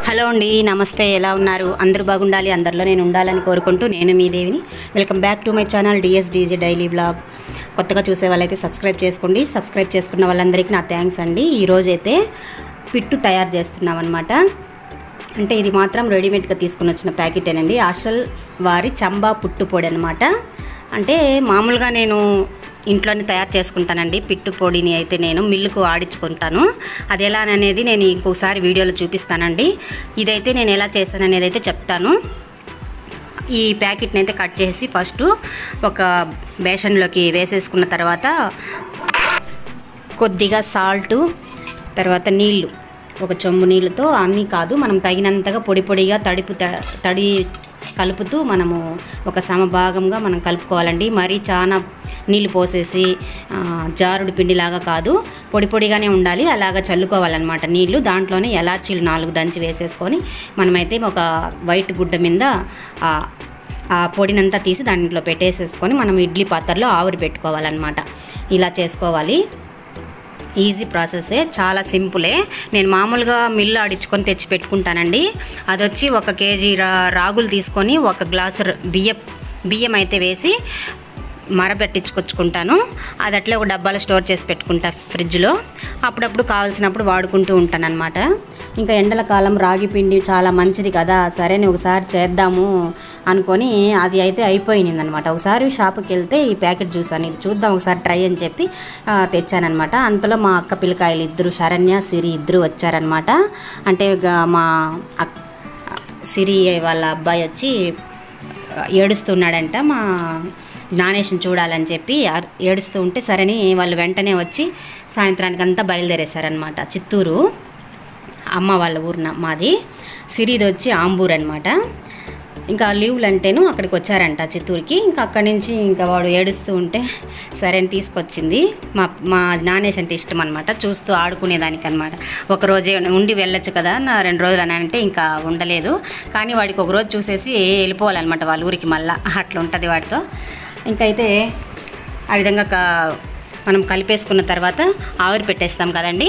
Hello అండి, నమస్తే. ఎలా ఉన్నారు? అందరూ బాగుండాలి, అందరిలో నేను ఉండాలని కోరుకుంటూ నేను మీ దేవిని. Welcome back to my channel DSDJ daily blog. కొత్తగా చూసే వాళ్ళైతే సబ్స్క్రైబ్ చేసుకోండి. సబ్స్క్రైబ్ చేసుకున్న వాళ్ళందరికీ నా థ్యాంక్స్ అండి. ఈరోజైతే పిట్టు తయారు చేస్తున్నాం అనమాట. అంటే ఇది మాత్రం రెడీమేడ్గా తీసుకుని వచ్చిన ప్యాకెటేనండి. అసలు వారి చంబా పుట్టు పొడి అనమాట. అంటే మామూలుగా నేను ఇంట్లోనే తయారు చేసుకుంటానండి. పిట్టు పొడిని అయితే నేను మిల్లుకు ఆడించుకుంటాను. అది ఎలా అనేది నేను ఇంకోసారి వీడియోలో చూపిస్తానండి. ఇదైతే నేను ఎలా చేశాను అనేది అయితే చెప్తాను. ఈ ప్యాకెట్ని అయితే కట్ చేసి ఫస్ట్ ఒక బేషన్లోకి వేసేసుకున్న తర్వాత కొద్దిగా సాల్టు, తర్వాత నీళ్ళు, ఒక చెంబు నీళ్ళతో అన్నీ కాదు, మనం తగినంతగా పొడి పొడిగా తడి కలుపుతూ మనము ఒక సమభాగంగా మనం కలుపుకోవాలండి. మరీ చాలా నీళ్ళు పోసేసి జారుడు పిండిలాగా కాదు, పొడి పొడిగానే ఉండాలి. అలాగా చల్లుకోవాలన్నమాట నీళ్ళు. దాంట్లోనే ఎలాచీలు 4 దంచి వేసేసుకొని మనమైతే ఒక వైట్ గుడ్డ మీద ఆ పొడినంతా తీసి దాంట్లో పెట్టేసేసుకొని మనం ఇడ్లీ పాత్రలో ఆవిరి పెట్టుకోవాలన్నమాట. ఇలా చేసుకోవాలి. ఈజీ ప్రాసెసే, చాలా సింపులే. నేను మామూలుగా మిల్లు ఆడించుకొని తెచ్చి పెట్టుకుంటానండి. అది వచ్చి 1 కేజీ రాగులు తీసుకొని 1 గ్లాసు బియ్యం అయితే వేసి మరపెట్టించుకొచ్చుకుంటాను. అది అట్లే ఒక డబ్బాలో స్టోర్ చేసి పెట్టుకుంటా ఫ్రిడ్జ్లో. అప్పుడప్పుడు కావాల్సినప్పుడు వాడుకుంటూ ఉంటాను అనమాట. ఇంకా ఎండల కాలం రాగి పిండి చాలా మంచిది కదా, సరే ఒకసారి చేద్దాము అనుకొని అది అయితే అయిపోయింది అనమాట. ఒకసారి షాపుకి వెళ్తే ఈ ప్యాకెట్ చూసాను, ఇది చూద్దాం ఒకసారి ట్రై అని చెప్పి తెచ్చానమాట. అంతలో మా అక్క పిల్లకాయలు ఇద్దరు, శరణ్య, సిరి ఇద్దరు వచ్చారనమాట. అంటే మా సిరి వాళ్ళ అబ్బాయి వచ్చి ఏడుస్తున్నాడంట, మా నానేషన్ చూడాలని చెప్పి ఏడుస్తూ ఉంటే సరేని వాళ్ళు వెంటనే వచ్చి సాయంత్రానికి అంతా బయలుదేరేశారనమాట. చిత్తూరు అమ్మ వాళ్ళ ఊరు మాది. సిరిది వచ్చి ఆంబూర్ అనమాట. ఇంకా లీవ్లు అంటేను అక్కడికి వచ్చారంట చిత్తూరుకి. ఇంకా అక్కడి నుంచి ఇంకా వాడు ఏడుస్తూ ఉంటే సరే అని తీసుకొచ్చింది. మా నానేష్ అంటే ఇష్టం అనమాట, చూస్తూ ఆడుకునేదానికి అనమాట. ఒకరోజే ఉండి వెళ్ళొచ్చు కదా, 2 రోజులు అని అంటే ఇంకా ఉండలేదు. కానీ వాడికి ఒకరోజు చూసేసి వెళ్ళిపోవాలన్నమాట వాళ్ళ ఊరికి. మళ్ళీ అట్లా ఉంటుంది వాడితో. ఇంకైతే ఆ విధంగా మనం కలిపేసుకున్న తర్వాత ఆవిరి పెట్టేస్తాం కదండి.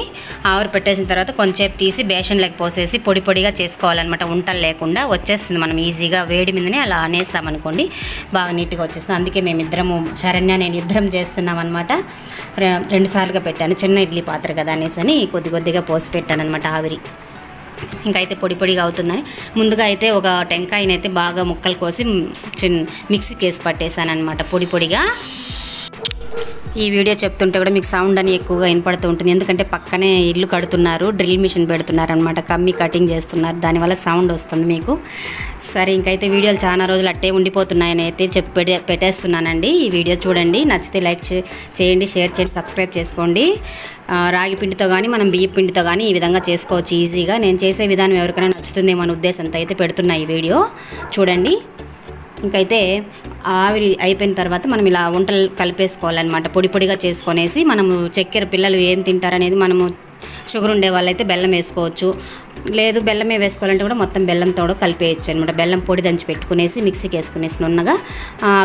ఆవిరి పెట్టేసిన తర్వాత కొంచెంసేపు తీసి బేషన్లోకి పోసేసి పొడి పొడిగా చేసుకోవాలన్నమాట. ఉంటలు లేకుండా వచ్చేస్తుంది. మనం ఈజీగా వేడి మీదనే అలా అనేస్తామనుకోండి, బాగా నీట్గా వచ్చేస్తుంది. అందుకే మేమిద్దరము, శరణ్య నేను ఇద్దరం చేస్తున్నాం అనమాట. 2 సార్లుగా పెట్టాను, చిన్న ఇడ్లీ పాత్ర కదా అనేసి కొద్దిగా పోసి పెట్టాను అనమాట ఆవిరి. ఇంకైతే పొడి పొడిగా అవుతుందని ముందుగా అయితే ఒక టెంకాయనైతే బాగా ముక్కలు కోసి మిక్సీకి వేసి పట్టేశాను అనమాట పొడి పొడిగా. ఈ వీడియో చెప్తుంటే కూడా మీకు సౌండ్ అని ఎక్కువగా వినపడుతూ ఉంటుంది, ఎందుకంటే పక్కనే ఇల్లు కడుతున్నారు, డ్రిల్ మిషన్ పెడుతున్నారు అనమాట, కమ్మి కటింగ్ చేస్తున్నారు, దానివల్ల సౌండ్ వస్తుంది మీకు. సరే ఇంకైతే వీడియోలు చాలా రోజులు అట్టే ఉండిపోతున్నాయని అయితే పెట్టేస్తున్నానండి. ఈ వీడియో చూడండి, నచ్చితే లైక్ చేయండి, షేర్ చేయండి, సబ్స్క్రైబ్ చేసుకోండి. రాగి పిండితో కానీ మనం బియ్యం పిండితో కానీ ఈ విధంగా చేసుకోవచ్చు ఈజీగా. నేను చేసే విధానం ఎవరికైనా నచ్చుతుందేమో అనే ఉద్దేశంతో అయితే పెడుతున్నా ఈ వీడియో చూడండి. ఇంకైతే ఆవిరి అయిపోయిన తర్వాత మనం ఇలా వంటలు కలిపేసుకోవాలన్నమాట. పొడి పొడిగా చేసుకొనేసి మనము చక్కెర, పిల్లలు ఏం తింటారనేది, మనము షుగర్ ఉండే వాళ్ళైతే బెల్లం వేసుకోవచ్చు, లేదు బెల్లమే వేసుకోవాలంటే కూడా మొత్తం బెల్లంతో కలిపేయచ్చు అనమాట. బెల్లం పొడి దంచి పెట్టుకునేసి మిక్సీకి వేసుకునేసి నున్నగా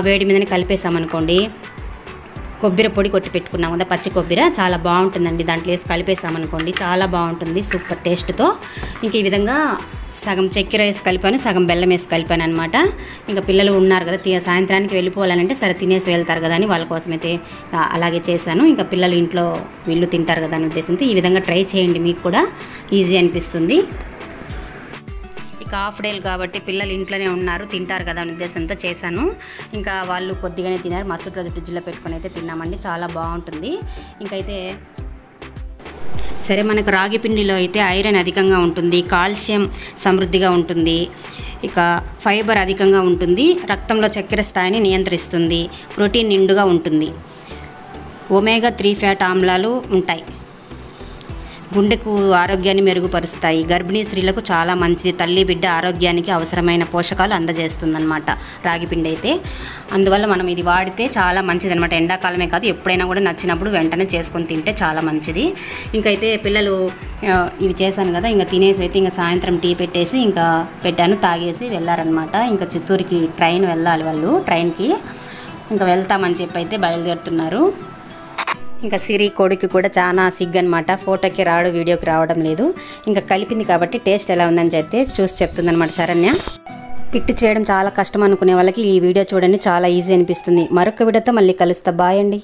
వేడి మీదనే కలిపేసామనుకోండి. కొబ్బరి పొడి కొట్టి పెట్టుకున్నాం కదా, పచ్చి కొబ్బరి చాలా బాగుంటుందండి. దాంట్లో వేసి కలిపేసామనుకోండి, చాలా బాగుంటుంది, సూపర్ టేస్ట్తో. ఇంక ఈ విధంగా సగం చక్కెర వేసి కలిపాను, సగం బెల్లం వేసి కలిపాను అనమాట. ఇంకా పిల్లలు ఉన్నారు కదా, సాయంత్రానికి వెళ్ళిపోవాలంటే సరే తినేసి వెళ్తారు కదా అని వాళ్ళ కోసమైతే అలాగే చేశాను. ఇంకా పిల్లలు ఇంట్లో వీళ్ళు తింటారు కదా అని ఉద్దేశంతో ఈ విధంగా ట్రై చేయండి, మీకు కూడా ఈజీ అనిపిస్తుంది. హాఫ్ డేలు కాబట్టి పిల్లలు ఇంట్లోనే ఉన్నారు, తింటారు కదా అనే ఉద్దేశంతో చేశాను. ఇంకా వాళ్ళు కొద్దిగానే తిన్నారు, మరుసటి రోజు ఫ్రిడ్జ్లో పెట్టుకొని అయితే తిన్నామండి, చాలా బాగుంటుంది. ఇంకైతే సరే మనకు రాగి పిండిలో అయితే ఐరన్ అధికంగా ఉంటుంది, కాల్షియం సమృద్ధిగా ఉంటుంది, ఇక ఫైబర్ అధికంగా ఉంటుంది, రక్తంలో చక్కెర స్థాయిని నియంత్రిస్తుంది, ప్రోటీన్ నిండుగా ఉంటుంది, ఒమేగా 3 ఫ్యాట్ ఆమ్లాలు ఉంటాయి, గుండెకు ఆరోగ్యాన్ని మెరుగుపరుస్తాయి, గర్భిణీ స్త్రీలకు చాలా మంచిది, తల్లి బిడ్డ ఆరోగ్యానికి అవసరమైన పోషకాలు అందజేస్తుందన్నమాట రాగి పిండి అయితే. అందువల్ల మనం ఇది వాడితే చాలా మంచిది అనమాట. ఎండాకాలమే కాదు, ఎప్పుడైనా కూడా నచ్చినప్పుడు వెంటనే చేసుకొని తింటే చాలా మంచిది. ఇంకైతే పిల్లలు ఇవి చేశాను కదా, ఇంకా తినేసి అయితే ఇంకా సాయంత్రం టీ పెట్టేసి ఇంకా పెట్టాను, తాగేసి వెళ్ళారనమాట. ఇంకా చిత్తూరుకి ట్రైన్ వెళ్ళాలి వాళ్ళు, ట్రైన్కి ఇంకా వెళ్తామని చెప్పి అయితే బయలుదేరుతున్నారు. ఇంకా సిరి కొడుకు కూడా చాలా సిగ్గు అనమాట, ఫోటోకి రాడు, వీడియోకి రావడం లేదు. ఇంకా కలిపింది కాబట్టి టేస్ట్ ఎలా ఉందని చెప్తే చూసి చెప్తుంది అనమాట శరణ్య. పిట్టు చేయడం చాలా కష్టం అనుకునే వాళ్ళకి ఈ వీడియో చూడండి, చాలా ఈజీ అనిపిస్తుంది. మరొక వీడియోతో మళ్ళీ కలుస్తా. బాయ్ అండి.